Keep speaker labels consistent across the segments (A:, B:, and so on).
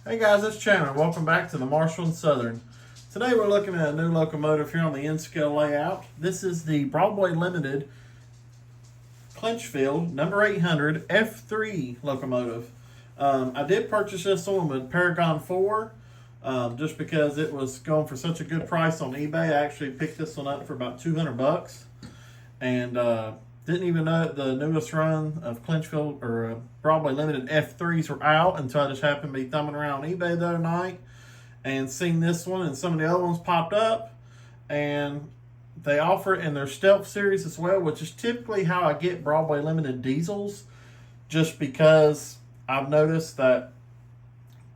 A: Hey guys, it's Chandler. Welcome back to the Marshall and Southern. Today we're looking at a new locomotive here on the N-scale layout. This is the Broadway Limited Clinchfield number 800 F3 locomotive. I did purchase this one with Paragon 4 just because it was going for such a good price on eBay. I actually picked this one up for about 200 bucks and didn't even know the newest run of Clinchfield or Broadway Limited F3s were out until I just happened to be thumbing around eBay the other night and seen this one, and some of the other ones popped up, and they offer it in their Stealth series as well, which is typically how I get Broadway Limited diesels, just because I've noticed that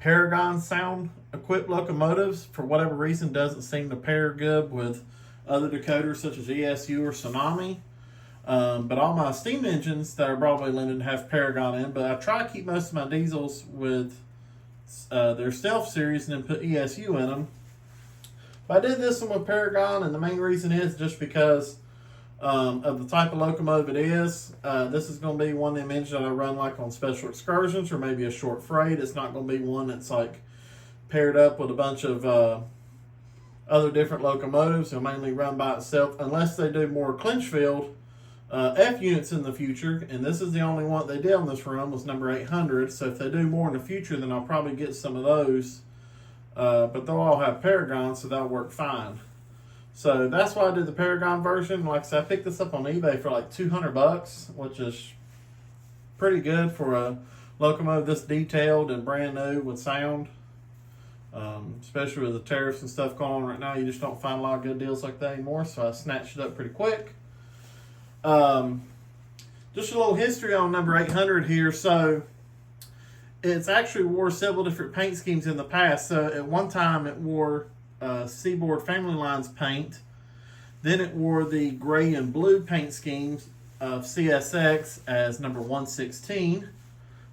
A: Paragon sound equipped locomotives, for whatever reason, doesn't seem to pair good with other decoders such as ESU or Tsunami. But all my steam engines that are Broadway Limited have Paragon in, but I try to keep most of my diesels with their Stealth series and then put ESU in them. But I did this one with Paragon, and the main reason is just because of the type of locomotive it is. This is going to be one of them engines that I run like on special excursions or maybe a short freight. It's not going to be one that's like paired up with a bunch of other different locomotives. It'll mainly run by itself unless they do more Clinchfield F units in the future, and this is the only one they did on this run was number 800. So if they do more in the future, then I'll probably get some of those. But they'll all have Paragon, so that'll work fine. So that's why I did the Paragon version. Like I said, I picked this up on eBay for like 200 bucks, which is pretty good for a locomotive this detailed and brand new with sound. Especially with the tariffs and stuff going on right now, you just don't find a lot of good deals like that anymore. So I snatched it up pretty quick. Just a little history on number 800 here. So it's actually wore several different paint schemes in the past. So at one time it wore Seaboard Family Lines paint. Then it wore the gray and blue paint schemes of CSX as number 116.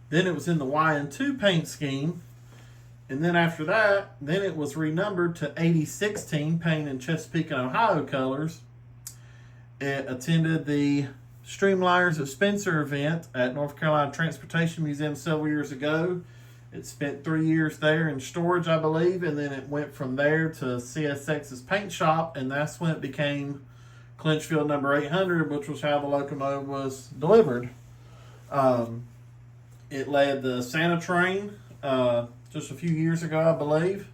A: Then it was in the YN2 paint scheme. And then after that, then it was renumbered to 8016, painted in Chesapeake and Ohio colors. It attended the Streamliners of Spencer event at North Carolina Transportation Museum several years ago. It spent 3 years there in storage, I believe, and then it went from there to CSX's paint shop, and that's when it became Clinchfield number 800, which was how the locomotive was delivered. It led the Santa train just a few years ago, I believe,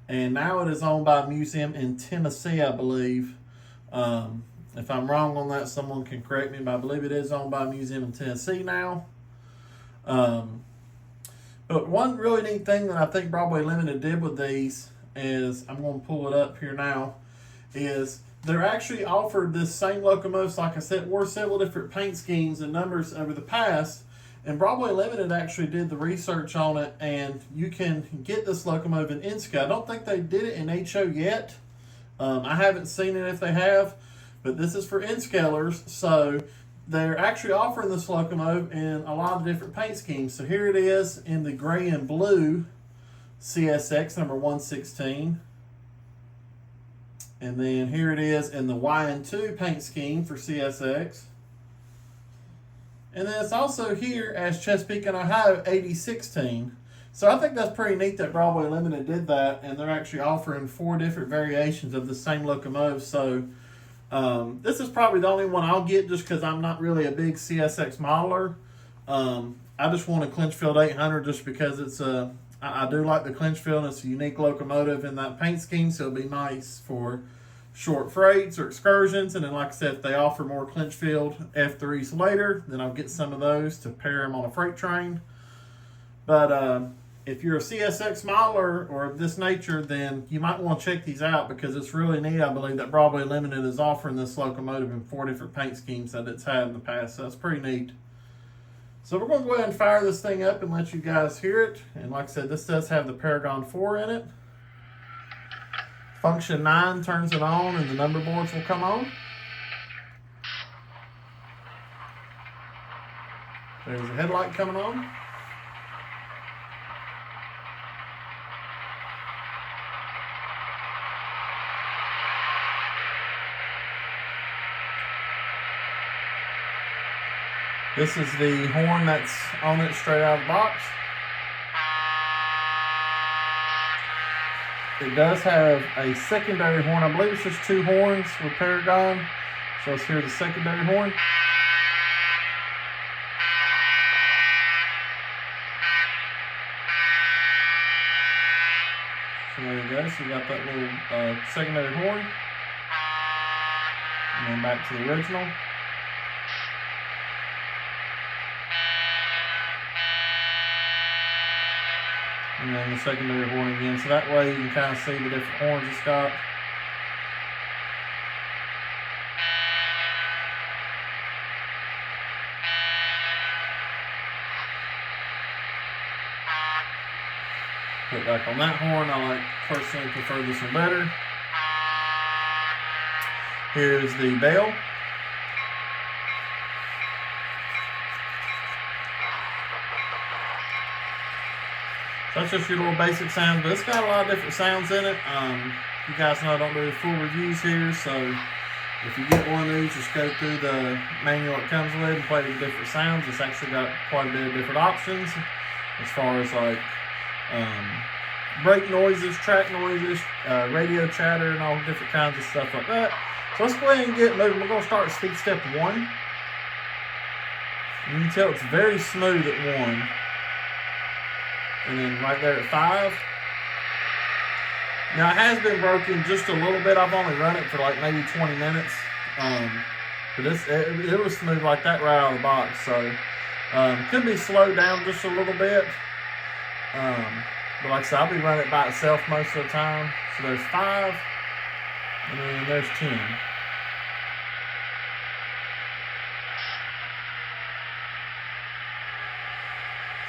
A: and now it is owned by a museum in Tennessee, I believe. If I'm wrong on that, someone can correct me, but I believe it is owned by a museum in Tennessee now. But one really neat thing that I think Broadway Limited did with these is, I'm going to pull it up here now, is they're actually offered this same locomotive, like I said, wore several different paint schemes and numbers over the past. And Broadway Limited actually did the research on it, and you can get this locomotive in N-scale. I don't think they did it in HO yet. I haven't seen it if they have. But this is for N-scalers, so they're actually offering this locomotive in a lot of different paint schemes. So here it is in the gray and blue CSX number 116. And then here it is in the YN2 paint scheme for CSX. And then it's also here as Chesapeake and Ohio 8016. So I think that's pretty neat that Broadway Limited did that, and they're actually offering 4 different variations of the same locomotive. So this is probably the only one I'll get just because I'm not really a big CSX modeler. I just want a Clinchfield 800 just because it's I do like the Clinchfield. It's a unique locomotive in that paint scheme, so it'll be nice for short freights or excursions. And then, like I said, if they offer more Clinchfield F3s later, then I'll get some of those to pair them on a freight train. But if you're a CSX modeler or of this nature, then you might want to check these out because it's really neat. I believe that Broadway Limited is offering this locomotive in 4 different paint schemes that it's had in the past. So that's pretty neat. So we're going to go ahead and fire this thing up and let you guys hear it. And like I said, this does have the Paragon 4 in it. Function 9 turns it on and the number boards will come on. There's a headlight coming on. This is the horn that's on it straight out of the box. it does have a secondary horn. I believe it's just 2 horns with Paragon. So let's hear the secondary horn. So there you go. So you got that little secondary horn. And then back to the original. And then the secondary horn again. So that way you can kind of see the different horns it's got. Put back on that horn. I personally prefer this one better. Here's the bell. So that's just your little basic sounds, but it's got a lot of different sounds in it. You guys know I don't do full reviews here, so if you get one of these, just go through the manual it comes with and play with different sounds. It's actually got quite a bit of different options as far as like brake noises, track noises, radio chatter, and all different kinds of stuff like that. So let's go ahead and get moving. We're going to start at speed step 1. And you can tell it's very smooth at 1. And then right there at 5. Now it has been broken just a little bit. I've only run it for like maybe 20 minutes. But it was smooth like that right out of the box. So could be slowed down just a little bit. But like I said, I'll be running it by itself most of the time. So there's 5. And then there's 10.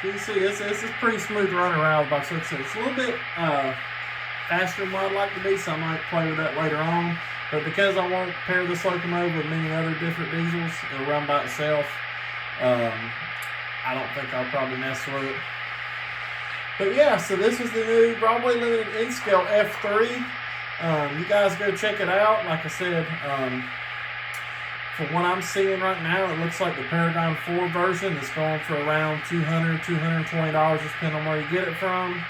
A: So you can see this is pretty smooth run around the box. It's a little bit faster than what I'd like to be, so I might play with that later on. But because I won't pair this locomotive with many other different diesels, it'll run by itself. I don't think I'll probably mess with it. But yeah, so this is the new Broadway Limited N-Scale F3. You guys go check it out. Like I said, from what I'm seeing right now, it looks like the Paragon 4 version is going for around $200, $220, depending on where you get it from.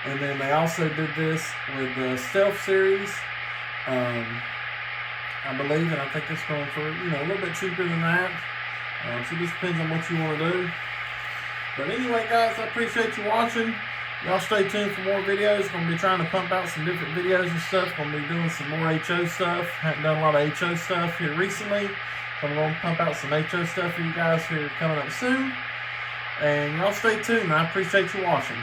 A: And then they also did this with the Stealth series, I believe, and I think it's going for a little bit cheaper than that. So it just depends on what you want to do. But anyway, guys, I appreciate you watching. Y'all stay tuned for more videos. Going to be trying to pump out some different videos and stuff. Going to be doing some more HO stuff. Haven't done a lot of HO stuff here recently. So I'm going to pump out some HO stuff for you guys here coming up soon. And y'all stay tuned. I appreciate you watching.